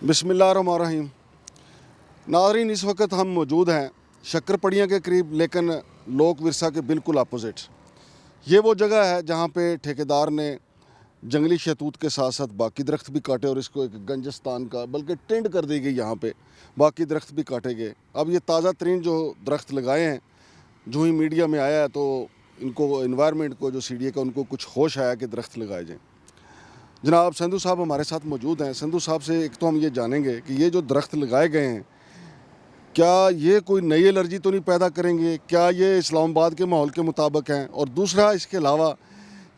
बिस्मिल्लाहिर्रहमानिर्रहीम। नाज़रीन, इस वक्त हम मौजूद हैं शक्करपड़ियाँ के करीब, लेकिन लोक विरसा के बिल्कुल अपोजिट। ये वो जगह है जहाँ पे ठेकेदार ने जंगली शहतूत के साथ साथ बाकी दरख्त भी काटे और इसको एक गंजस्तान का बल्कि टेंट कर दी गई। यहाँ पे बाकी दरख्त भी काटे गए। अब ये ताज़ा तरीन जो दरख्त लगाए हैं, जो ही मीडिया में आया है तो इनको इन्वायरमेंट को, जो CDA का, उनको कुछ होश आया कि दरख्त लगाए जाएँ। जनाब संधू साहब हमारे साथ मौजूद हैं। संधू साहब से एक तो हम ये जानेंगे कि ये जो दरख्त लगाए गए हैं, क्या ये कोई नई एलर्जी तो नहीं पैदा करेंगे? क्या ये इस्लामाबाद के माहौल के मुताबिक हैं? और दूसरा, इसके अलावा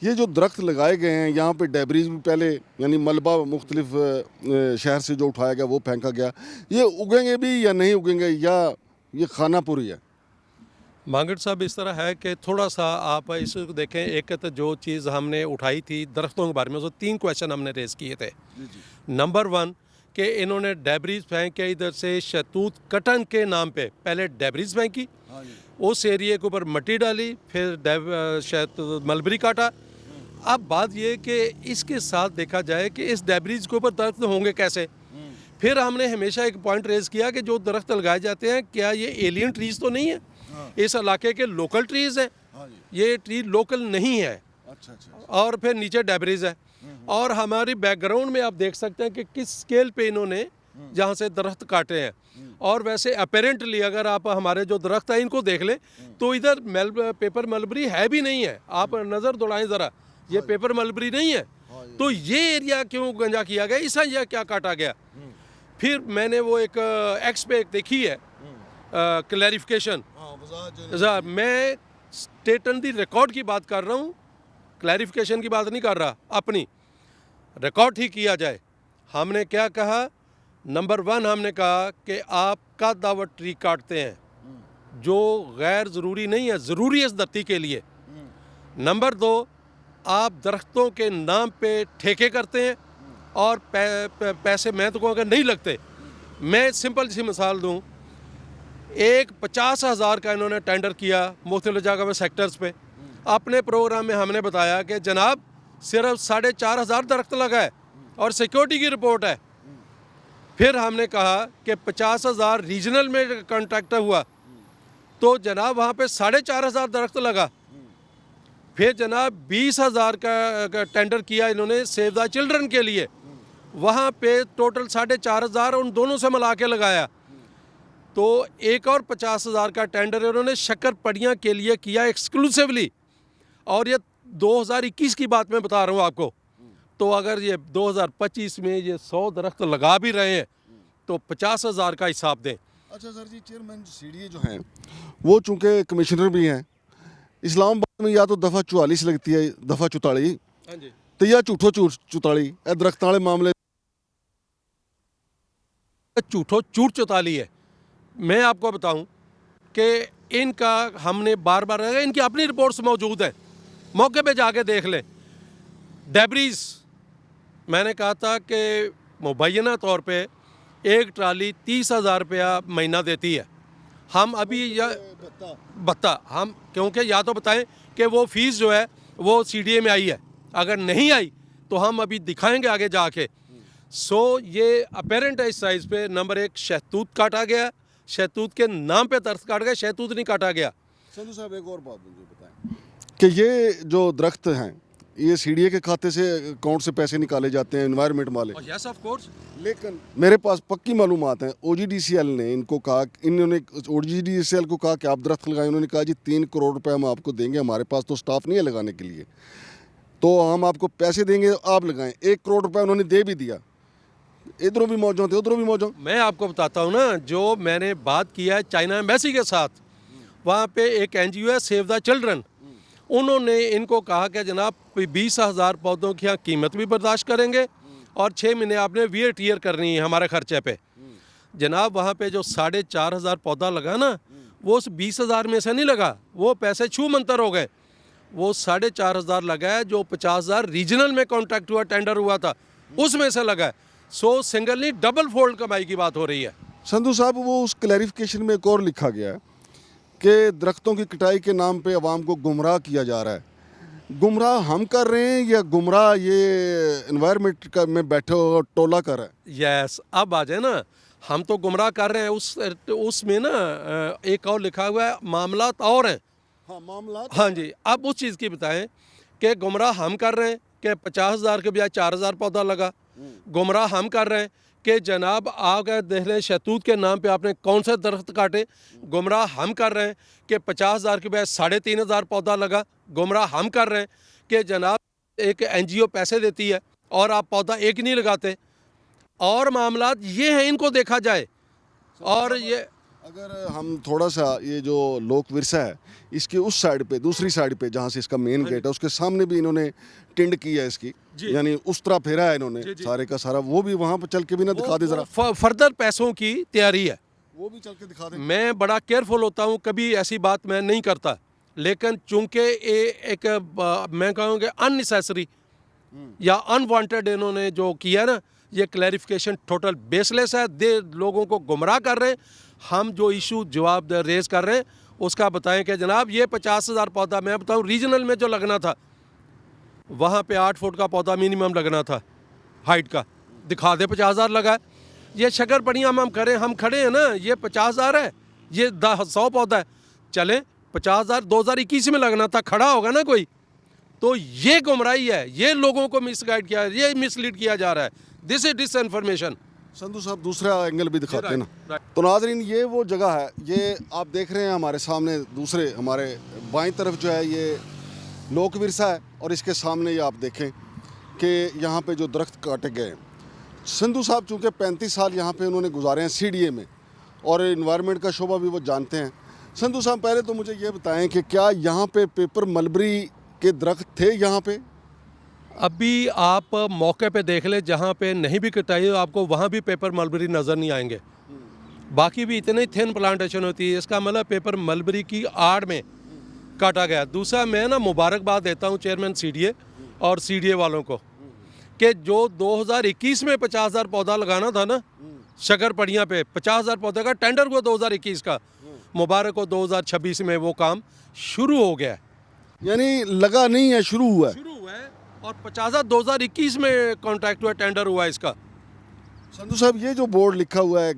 ये जो दरख्त लगाए गए हैं, यहाँ पे डेबरीज भी पहले यानी मलबा मुख्तलिफ शहर से जो उठाया गया वो फेंका गया, ये उगेंगे भी या नहीं उगेंगे, या ये खाना पूरी है? मांगड़ साहब, इस तरह है कि थोड़ा सा आप इसको देखें। एक तो जो चीज़ हमने उठाई थी दरख्तों के बारे में, उसमें 3 क्वेश्चन हमने रेज़ किए थे। नंबर 1 कि इन्होंने डेबरीज फेंके इधर से शहतूत कटन के नाम पे। पहले डेबरीज फेंकी, उस एरिए के ऊपर मिट्टी डाली, फिर शहतूत मलबरी काटा। अब बात ये कि इसके साथ देखा जाए कि इस डेबरीज के ऊपर दरख्त होंगे कैसे। फिर हमने हमेशा एक पॉइंट रेज़ किया कि जो दरख्त लगाए जाते हैं, क्या ये एलियन ट्रीज़ तो नहीं है? इस इलाके के लोकल ट्रीज़ हैं, ये ट्री लोकल नहीं है। अच्छा। और फिर नीचे डेबरीज है। और हमारी बैकग्राउंड में आप देख सकते हैं कि किस स्केल पे इन्होंने जहाँ से दरख्त काटे हैं। और वैसे अपेरेंटली अगर आप हमारे जो दरख्त हैं इनको देख लें तो इधर पेपर मलबरी है भी नहीं है। आप नज़र दौड़ाएं ज़रा, ये पेपर मलबरी नहीं है। तो ये एरिया क्यों गंजा किया गया, इसका यह क्या काटा गया? फिर मैंने वो एक एक्स पे एक देखी है क्लैरिफिकेशन। मैं स्टेट एंड दी रिकॉर्ड की बात कर रहा हूँ, क्लैरिफिकेशन की बात नहीं कर रहा। अपनी रिकॉर्ड ही किया जाए। हमने क्या कहा? नंबर 1 हमने कहा कि आप का दावत ट्री काटते हैं जो गैर ज़रूरी नहीं है, ज़रूरी है इस धरती के लिए। नंबर 2, आप दरख्तों के नाम पे ठेके करते हैं और पैसे मैं तो कहूँगा नहीं लगते। मैं सिंपल सी मिसाल दूँ, एक 50,000 का इन्होंने टेंडर किया मुख्तलिफ जगह में सेक्टर्स पे। अपने प्रोग्राम में हमने बताया कि जनाब सिर्फ 4,500 दरख्त लगा है और सिक्योरिटी की रिपोर्ट है। फिर हमने कहा कि 50,000 रीजनल में कॉन्ट्रैक्टर हुआ तो जनाब वहाँ पे 4,500 दरख्त लगा। फिर जनाब 20,000 का टेंडर किया इन्होंने सेव द चिल्ड्रन के लिए, वहाँ पे टोटल 4,500 उन दोनों से मिला के लगाया। तो एक और 50,000 का टेंडर इन्होंने शक्करपड़ियाँ के लिए किया एक्सक्लूसिवली। और ये 2021 की बात मैं बता रहा हूँ आपको। तो अगर ये 2025 में ये 100 दरख्त लगा भी रहे हैं तो 50,000 का हिसाब दें। अच्छा सर जी, चेयरमैन CDA जो हैं वो चूँकि कमिश्नर भी हैं, इस्लामाबाद में या तो दफ़ा 44 लगती है, दफ़ा 44, तो या झूठो 44 दरख्त वाले मामले झूठो चूट चौताली है। मैं आपको बताऊं कि इनका हमने बार बार, इनकी अपनी रिपोर्ट्स मौजूद हैं, मौके पे जाके देख लें। डेबरीज मैंने कहा था कि मुबैना तौर पे एक ट्राली 30,000 रुपया महीना देती है। हम अभी या बता हम क्योंकि या तो बताएं कि वो फीस जो है वो CDA में आई है, अगर नहीं आई तो हम अभी दिखाएंगे आगे जाके। ये अपेरेंट है इस साइज़ पे। नंबर 1, शहतूत काटा गया, शहतूत के नाम पे दरख्त काटा गया, शहतूत नहीं काटा गया। संधू साहब एक और बात मुझे बताएं कि ये जो दरख्त हैं ये CDA के खाते से, अकाउंट से पैसे निकाले जाते हैं एनवायरनमेंट वाले? Yes of course. लेकिन मेरे पास पक्की मालूमात हैं, OGDCL ने इनको कहा, इन्होंने OGDCL को कहा कि आप दरख्त लगाएं। उन्होंने कहा जी 3 करोड़ रुपए हम आपको देंगे, हमारे पास तो स्टाफ नहीं है लगाने के लिए, तो हम आपको पैसे देंगे, आप लगाएं। 1 करोड़ रुपए उन्होंने दे भी दिया। इधरों भी मौजूद थे, उधरों भी मौजूद। मैं आपको बताता हूँ ना, जो मैंने बात किया है चाइना एम्बेसी के साथ, वहाँ पे एक NGO है सेव द चिल्ड्रन, उन्होंने इनको कहा कि जनाब 20,000 पौधों की यहाँ कीमत भी बर्दाश्त करेंगे और 6 महीने आपने VAT करनी है हमारे खर्चे पे। जनाब वहाँ पे जो 4,500 पौधा लगा ना, वो उस 20,000 में से नहीं लगा, वो पैसे छू मंतर हो गए। वो 4,500 लगा है जो 50,000 रीजनल में कॉन्ट्रैक्ट हुआ, टेंडर हुआ था, उसमें से लगा है। सिंगल नहीं, डबल फोल्ड कमाई की बात हो रही है। संधू साहब, वो उस क्लैरिफिकेशन में एक और लिखा गया है कि दरख्तों की कटाई के नाम पे अवाम को गुमराह किया जा रहा है। गुमराह हम कर रहे हैं या गुमराह ये एनवायरनमेंट का में बैठे हुआ टोला कर रहा है? यस, अब आ जाए ना, हम तो गुमराह कर रहे हैं, उसमें ना एक और लिखा हुआ है मामलात और हैं। हाँ, मामला। हाँ जी, अब उस चीज़ की बताएं कि गुमराह हम कर रहे हैं कि 50,000 के बजाय 4,000 पौधा लगा। गुमराह हम कर रहे हैं कि जनाब आगे देख लें शहतूत के नाम पे आपने कौन से दरख्त काटे। गुमराह हम कर रहे हैं कि 50,000 के बजाय 3,500 पौधा लगा। गुमराह हम कर रहे हैं कि जनाब एक NGO पैसे देती है और आप पौधा एक नहीं लगाते। और मामलात ये हैं, इनको देखा जाए। और ये अगर हम थोड़ा सा ये जो लोक विरसा है इसकी उस साइड पे, दूसरी साइड पे जहाँ से इसका मेन गेट है उसके सामने भी इन्होंने टिंड की है इसकी, यानी उस तरह फेरा है इन्होंने सारे का सारा, वो भी वहाँ पर चल के भी ना दिखा दे जरा। फर्दर पैसों की तैयारी है, वो भी चल के दिखा दे। मैं बड़ा केयरफुल होता हूँ, कभी ऐसी बात मैं नहीं करता, लेकिन चूंकि ये एक मैं कहूँगा अननेसेसरी या अनवांटेड इन्होंने जो किया ना, ये क्लैरिफिकेशन टोटल बेसलेस है। दे लोगों को गुमराह कर रहे हैं। हम जो इशू जवाब रेज कर रहे हैं उसका बताएं कि जनाब ये 50,000 पौधा, मैं बताऊं रीजनल में जो लगना था वहाँ पे 8 फुट का पौधा मिनिमम लगना था हाइट का, दिखा दे 50,000 लगा है। ये शक्कर पड़ियाँ हम करें, हम खड़े हैं ना, ये 50,000 है, ये 100 पौधा है, चले 50,000 2021 में लगना था, खड़ा होगा ना कोई। तो ये गुमराही है, ये लोगों को मिसगाइड किया, ये मिसलीड किया जा रहा है। This is disinformation. संधू साहब दूसरा एंगल भी दिखाते हैं ना। तो नाजरीन ये वो जगह है, ये आप देख रहे हैं हमारे सामने, दूसरे हमारे बाईं तरफ जो है ये लोक विरसा है और इसके सामने ये आप देखें कि यहाँ पे जो दरख्त काटे गए हैं। संधू साहब चूँकि 35 साल यहाँ पे उन्होंने गुजारे हैं CDA में और इन्वायरमेंट का शोबा भी वो जानते हैं। संधू साहब पहले तो मुझे ये बताएं कि क्या यहाँ पे पेपर मलबरी के दरख्त थे यहाँ पे? अभी आप मौके पे देख ले, जहाँ पे नहीं भी कटाई हो आपको वहाँ भी पेपर मलबरी नज़र नहीं आएंगे। बाकी भी इतनी थिन प्लांटेशन होती है, इसका मतलब पेपर मलबरी की आड़ में काटा गया। दूसरा मैं ना मुबारकबाद देता हूँ चेयरमैन CDA और CDA वालों को कि जो 2021 में 50,000 पौधा लगाना था ना शक्कर पड़ियाँ पे, 50,000 पौधे का टेंडर हुआ 2021 का, मुबारक हो 2026 में वो काम शुरू हो गया है। यानी लगा नहीं है, शुरू हुआ है। और 50,000 2021 में कॉन्ट्रैक्ट हुआ, टेंडर हुआ इसका। संधू साहब ये जो बोर्ड लिखा हुआ है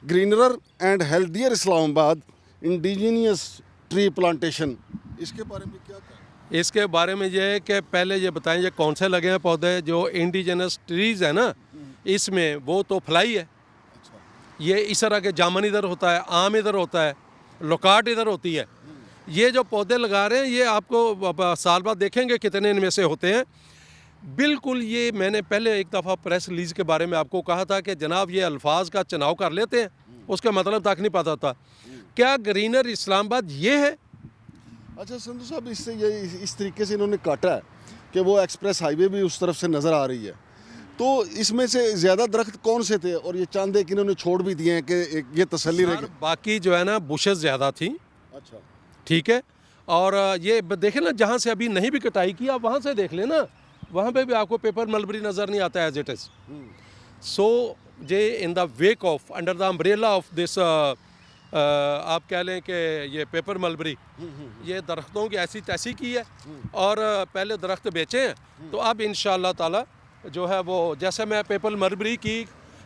greener and healthier Islamabad indigenous tree plantation, इसके बारे में क्या कहें? इसके बारे में ये है कि पहले ये बताएं ये कौन से लगे हैं पौधे। जो इंडिजिनस ट्रीज़ है ना, इसमें वो तो फलाई है। ये इस तरह के जामुन इधर होता है, आम इधर होता है, लोकाट इधर होती है। ये जो पौधे लगा रहे हैं ये आपको साल बाद देखेंगे कितने इनमें से होते हैं। बिल्कुल, ये मैंने पहले एक दफ़ा प्रेस रिलीज़ के बारे में आपको कहा था कि जनाब ये अल्फाज का चुनाव कर लेते हैं, उसका मतलब तक नहीं पता था। क्या ग्रीनर इस्लामाबाद ये है? अच्छा संधू साहब, इससे ये इस तरीके से इन्होंने काटा है कि वो एक्सप्रेस हाईवे भी उस तरफ से नज़र आ रही है, तो इसमें से ज़्यादा दरख्त कौन से थे? और ये चांद एक इन्होंने छोड़ भी दिए हैं कि ये तसल्ली रहे। बाकी जो है ना बुशेस ज़्यादा थी। अच्छा, ठीक है। और ये देखें ना, जहाँ से अभी नहीं भी कटाई की आप वहाँ से देख लेना, वहाँ पे भी आपको पेपर मलबरी नज़र नहीं आता as it is. So J in the wake of, under the umbrella of this, आप कह लें कि ये पेपर मलबरी, ये दरख्तों की ऐसी तैसी की है और पहले दरख्त बेचे हैं। तो अब इंशाअल्लाह ताला जो है वो, जैसे मैं पेपर मलबरी की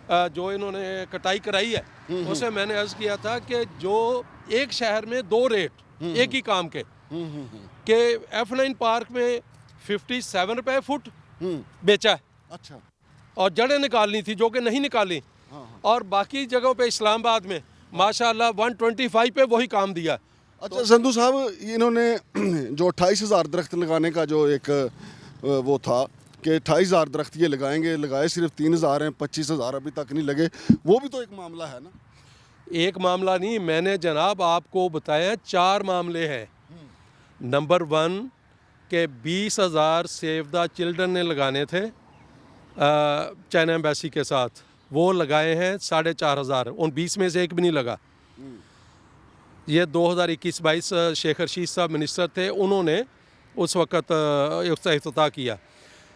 जो इन्होंने कटाई कराई है उसे मैंने अर्ज़ किया था कि जो एक शहर में 2 रेट एक ही काम के F9 पार्क में 57 रुपये फुट बेचा है। अच्छा, और जड़ें निकालनी थी जो कि नहीं निकाली। और बाकी जगहों पे इस्लामाबाद में माशाल्लाह 125 पे वही काम दिया। अच्छा संधू साहब, इन्होंने जो 28,000 दरख्त लगाने का जो एक वो था कि 28,000 दरख्त ये लगाएंगे, लगाए सिर्फ 3,000 हैं, 25,000 अभी तक नहीं लगे, वो भी तो एक मामला है ना? एक मामला नहीं, मैंने जनाब आपको बताया 4 मामले हैं। नंबर 1 के 20,000 सेव द चिल्ड्रन ने लगाने थे चाइना एम्बेसी के साथ, वो लगाए हैं 4,500, उन 20 में से एक भी नहीं लगा। ये 2021-22 शेख रशीद साहब मिनिस्टर थे, उन्होंने उस वक़्त उसका इफ्तिताह किया।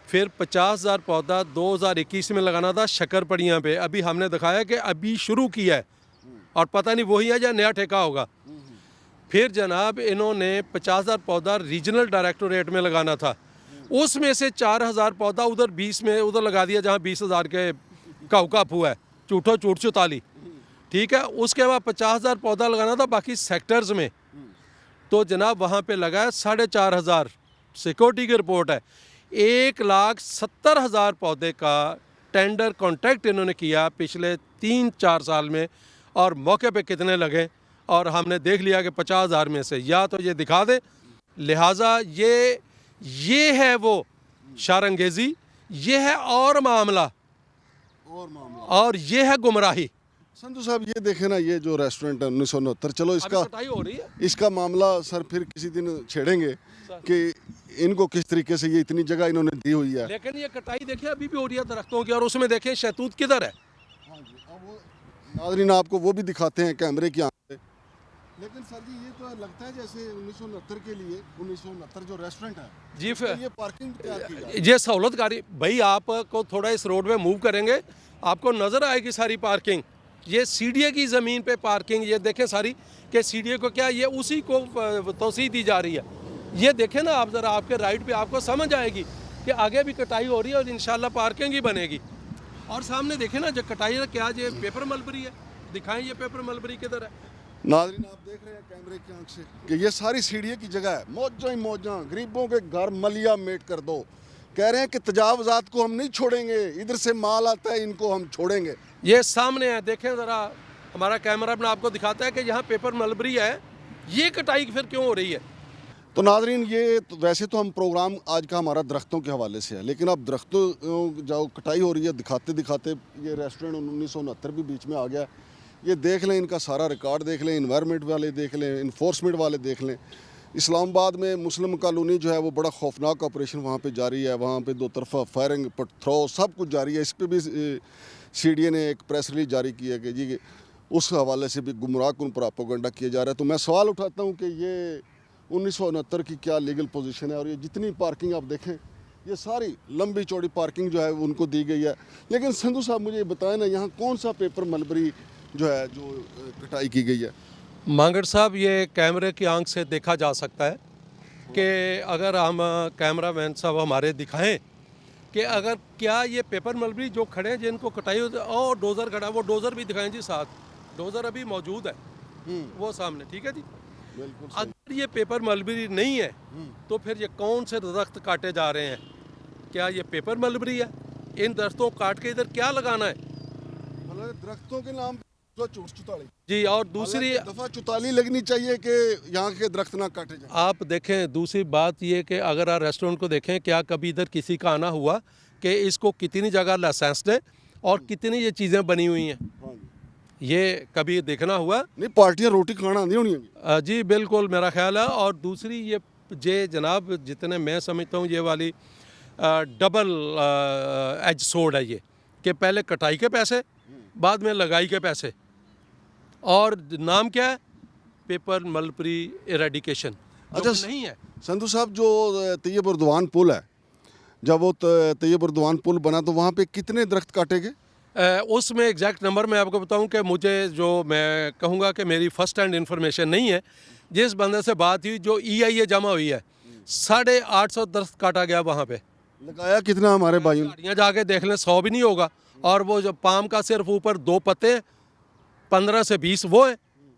फिर 50,000 पौधा 2021 में लगाना था शक्कर पड़ियाँ पे, अभी हमने दिखाया कि अभी शुरू किया है और पता नहीं वही है या नया ठेका होगा। फिर जनाब इन्होंने 50,000 पौधा रीजनल डायरेक्टोरेट में लगाना था, उसमें से 4,000 पौधा उधर 20 में उधर लगा दिया जहाँ 20,000 के काउकाप हुआ है, चूठो चूठ चुताली, ठीक है। उसके बाद 50,000 पौधा लगाना था बाकी सेक्टर्स में, तो जनाब वहाँ पे लगा 4,500, सिक्योरिटी की रिपोर्ट है। 1,70,000 पौधे का टेंडर कॉन्ट्रैक्ट इन्होंने किया पिछले 3-4 साल में, और मौके पे कितने लगे और हमने देख लिया कि 50,000 में से या तो ये दिखा दे। लिहाजा ये है वो शारंगेज़ी, ये है और मामला, और ये है गुमराही। संधू साहब ये देखे ना, ये जो रेस्टोरेंट है 1969, चलो इसका कटाई हो रही है। इसका मामला सर फिर किसी दिन छेड़ेंगे कि इनको किस तरीके से ये इतनी जगह इन्होंने दी हुई है। लेकिन ये कटाई देखिए अभी भी हो रही है दरख्तों की, और उसमें देखें शहतूत किधर है। हाँ जी, अब वो नाज़रीन आपको वो भी दिखाते हैं कैमरे की आंख से। लेकिन सर जी ये तो लगता है जैसे 1969 के लिए 1969 जो रेस्टोरेंट है जी, तो ये पार्किंग तैयार की जाए। ये सहूलतकारी भाई, आपको थोड़ा इस रोड पे मूव करेंगे आपको नज़र आएगी सारी पार्किंग। ये सीडीए की ज़मीन पे पार्किंग, ये देखें सारी कि सीडीए को क्या ये उसी को तोसी दी जा रही है। ये देखें ना आप ज़रा, आपके राइट पे आपको समझ आएगी कि आगे भी कटाई हो रही है और इंशाल्लाह पार्किंग ही बनेगी। और सामने देखें ना जो कटाई है क्या, ये पेपर मलबरी है, दिखाएं ये पेपर मलबरी किधर है। नाज़रीन आप देख रहे हैं कैमरे की आंख से कि ये सारी सीढ़ियों की जगह है, मौजा ही मौजा, गरीबों के घर मलिया मेट कर दो। कह रहे हैं कि तजावजात को हम नहीं छोड़ेंगे, इधर से माल आता है इनको हम छोड़ेंगे। ये सामने है, देखें ज़रा, हमारा कैमरा अपना आपको दिखाता है कि यहाँ पेपर मलबरी है, ये कटाई फिर क्यों हो रही है। तो नाज़रीन ये तो वैसे तो हम प्रोग्राम आज का हमारा दरख्तों के हवाले से है, लेकिन अब दरख्तों जो कटाई हो रही है दिखाते दिखाते ये रेस्टोरेंट 1969 भी बीच में आ गया। ये देख लें, इनका सारा रिकॉर्ड देख लें, इन्वायरमेंट वाले देख लें, इन्फोर्समेंट वाले देख लें। इस्लामाबाद में मुस्लिम कॉलोनी जो है वो बड़ा खौफनाक ऑपरेशन वहाँ पे जारी है, वहाँ पे 2 तरफा फायरिंग थ्रो सब कुछ जारी है। इस पर भी सीडीए ने एक प्रेस रिलीज जारी की है कि जी उस हवाले से भी गुमराह कुन प्रोपेगेंडा किया जा रहा है। तो मैं सवाल उठाता हूँ कि ये 1969 की क्या लीगल पोजीशन है, और ये जितनी पार्किंग आप देखें ये सारी लंबी चौड़ी पार्किंग जो है उनको दी गई है। लेकिन संधू साहब मुझे बताएं ना, यहाँ कौन सा पेपर मलबरी जो है जो कटाई की गई है। मांगड़ साहब, ये कैमरे की आंख से देखा जा सकता है कि अगर हम कैमरा मैन साहब हमारे दिखाएं कि अगर क्या ये पेपर मलबरी जो खड़े हैं जिनको कटाई होती है, और डोज़र खड़ा है, वो डोज़र भी दिखाएं जी, साथ डोज़र अभी मौजूद है वो सामने, ठीक है जी। बिल्कुल अगर ये पेपर मलबरी नहीं है तो फिर ये कौन से दरख्त काटे जा रहे हैं? क्या ये पेपर मलबरी है? इन दरख्तों को काट के इधर क्या लगाना है? मतलब दरख्तों के नाम पे चूट चुताली जी, और दूसरी दफा चुताली लगनी चाहिए कि यहाँ के दरख्त ना काटे जाए। आप देखें, दूसरी बात ये कि अगर आप रेस्टोरेंट को देखें, क्या कभी इधर किसी का आना हुआ कि इसको कितनी जगह लाइसेंस है और कितनी ये चीज़ें बनी हुई हैं, हाँ जी। ये कभी देखना हुआ? नहीं, पार्टियां रोटी खाना नहीं होनी है। जी बिल्कुल, मेरा ख्याल है। और दूसरी ये जनाब, जितने मैं समझता हूँ ये वाली डबल एज सोर्ड है ये, कि पहले कटाई के पैसे, बाद में लगाई के पैसे, और नाम क्या है? Paper mulberry eradication. अच्छा, नहीं है संधू साहब जो तैयब उर्दवान पुल है, जब वो तैयब उर्दवान पुल बना तो वहाँ पे कितने दरख्त काटे गए? उसमें एग्जैक्ट नंबर मैं आपको बताऊं कि मुझे, जो मैं कहूँगा कि मेरी फर्स्ट हैंड इन्फॉर्मेशन नहीं है, जिस बंदे से बात हुई जो EIA जमा हुई है, 850 दरख्त काटा गया वहाँ पे। लगाया कितना हमारे भाइयों ने? झाड़ियाँ जाके देख लें, 100 भी नहीं होगा। और वो जो पाम का सिर्फ ऊपर 2 पत्ते, 15 से 20 वो है,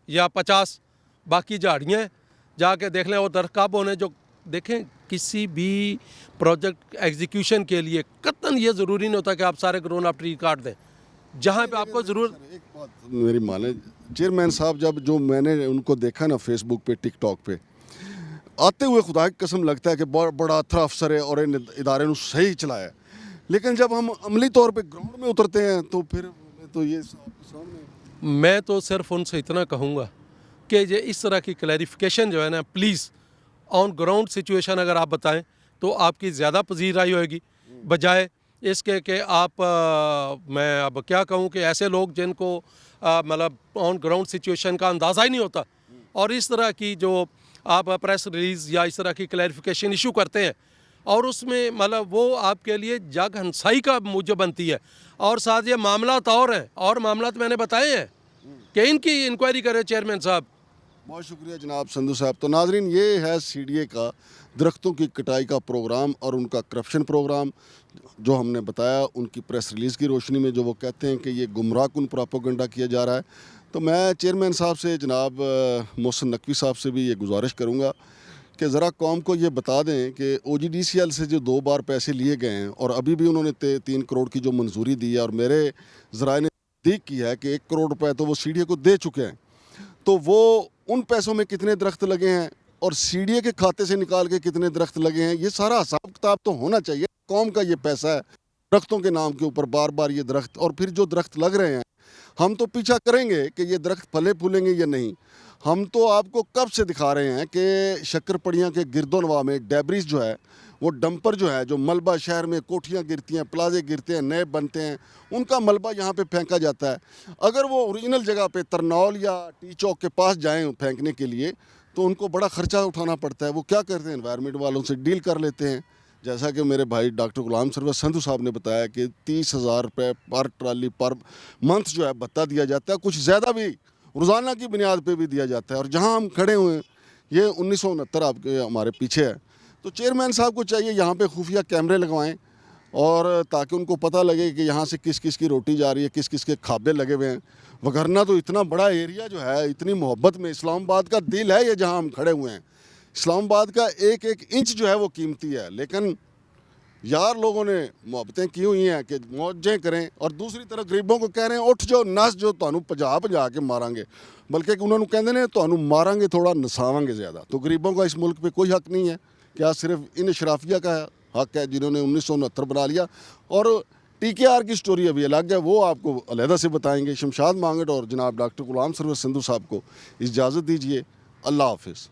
या 50 बाकी झाड़ियाँ हैं। जाके देख लें वो दरख्त कब होने। जो देखें, किसी भी प्रोजेक्ट एग्जीक्यूशन के लिए कतन ये ज़रूरी नहीं होता कि आप सारे ग्रोन अप ट्री काट दें। जहाँ पे आपको ज़रूर, एक बात मेरी माने, चेयरमैन साहब जब जो मैंने उनको देखा ना फेसबुक पे, टिकटॉक पे आते हुए, खुदा की कसम लगता है कि बड़ा अच्छा अफसर है और इन इदारे ने सही चलाया है। लेकिन जब हम अमली तौर पे ग्राउंड में उतरते हैं तो फिर तो ये सामने। मैं तो सिर्फ उनसे इतना कहूँगा कि ये इस तरह की क्लैरिफिकेशन जो है ना, प्लीज़ ऑन ग्राउंड सिचुएशन अगर आप बताएं तो आपकी ज़्यादा पजीराई होएगी, बजाय इसके कि आप मैं अब क्या कहूँ कि ऐसे लोग जिनको मतलब ऑन ग्राउंड सिचुएशन का अंदाज़ा ही नहीं होता, और इस तरह की जो आप प्रेस रिलीज़ या इस तरह की क्लैरिफिकेशन इशू करते हैं, और उसमें मतलब वो आपके लिए जग हंसाई का मूजब बनती है। और साथ ये मामला और हैं, और मामला मैंने बताए हैं कि इनकी इंक्वायरी करें चेयरमैन साहब, बहुत शुक्रिया जनाब संधू साहब। तो नाजरीन, ये है CDA का दरख्तों की कटाई का प्रोग्राम और उनका करप्शन प्रोग्राम जो हमने बताया, उनकी प्रेस रिलीज़ की रोशनी में जो वो कहते हैं कि ये गुमराहकुन प्रोपेगेंडा किया जा रहा है। तो मैं चेयरमैन साहब से, जनाब मोहसिन नकवी साहब से भी ये गुजारिश करूँगा कि ज़रा कौम को ये बता दें कि OGDCL से जो 2 बार पैसे लिए गए हैं और अभी भी उन्होंने 3 करोड़ की जो मंजूरी दी है, और मेरे ज़राए ने तस्दीक की है कि 1 करोड़ रुपए तो वो CDA को दे चुके हैं, तो वो उन पैसों में कितने दरख्त लगे हैं और CDA के खाते से निकाल के कितने दरख्त लगे हैं, ये सारा हिसाब किताब तो होना चाहिए। कौम का ये पैसा है, दरख्तों के नाम के ऊपर बार बार ये दरख्त, और फिर जो दरख्त लग रहे हैं हम तो पीछा करेंगे कि ये दरख्त फले फूलेंगे या नहीं। हम तो आपको कब से दिखा रहे हैं कि शक्करपड़ियाँ के गिरदोनवा में डेब्रिस जो है, वो डंपर जो है, जो मलबा शहर में कोठियाँ गिरती हैं, प्लाजे गिरते हैं, नए बनते हैं, उनका मलबा यहाँ पे फेंका जाता है। अगर वो ओरिजिनल जगह पे तरनौल या टी चौक के पास जाएं फेंकने के लिए तो उनको बड़ा ख़र्चा उठाना पड़ता है। वो क्या करते हैं, एनवायरनमेंट वालों से डील कर लेते हैं। जैसा कि मेरे भाई डॉक्टर गुलाम सरवर संधू साहब ने बताया कि 30,000 रुपये पर ट्राली पर मंथ जो है भत्ता दिया जाता है, कुछ ज़्यादा भी रोज़ाना की बुनियाद पे भी दिया जाता है। और जहाँ हम खड़े हुए हैं ये 1969 आपके हमारे पीछे है। तो चेयरमैन साहब को चाहिए यहाँ पे खुफिया कैमरे लगवाएं, और ताकि उनको पता लगे कि यहाँ से किस किस की रोटी जा रही है, किस किस के खाबे लगे हुए हैं। वगरना तो इतना बड़ा एरिया जो है, इतनी मोहब्बत में, इस्लामाबाद का दिल है ये जहाँ हम खड़े हुए हैं। इस्लामाबाद का एक एक इंच जो है वो कीमती है, लेकिन यार लोगों ने मोहब्बतें की हुई हैं कि मौजें करें, और दूसरी तरफ गरीबों को कह रहे हैं उठ जो नस जो तुहानू भजा भजा के मारांगे, बल्कि उन्होंने कहते ने तुहानू मारांगे थोड़ा नसावांगे ज़्यादा। तो गरीबों का इस मुल्क पे कोई हक नहीं है, क्या सिर्फ इन शराफिया का हक है जिन्होंने 1969 बना लिया। और TKR की स्टोरी अभी अलग है, वो आपको अलहदा से बताएंगे। शमशाद मांगट और जनाब डॉक्टर गुलाम सरवर संधू साहब को इजाज़त दीजिए। अल्लाह हाफिज़।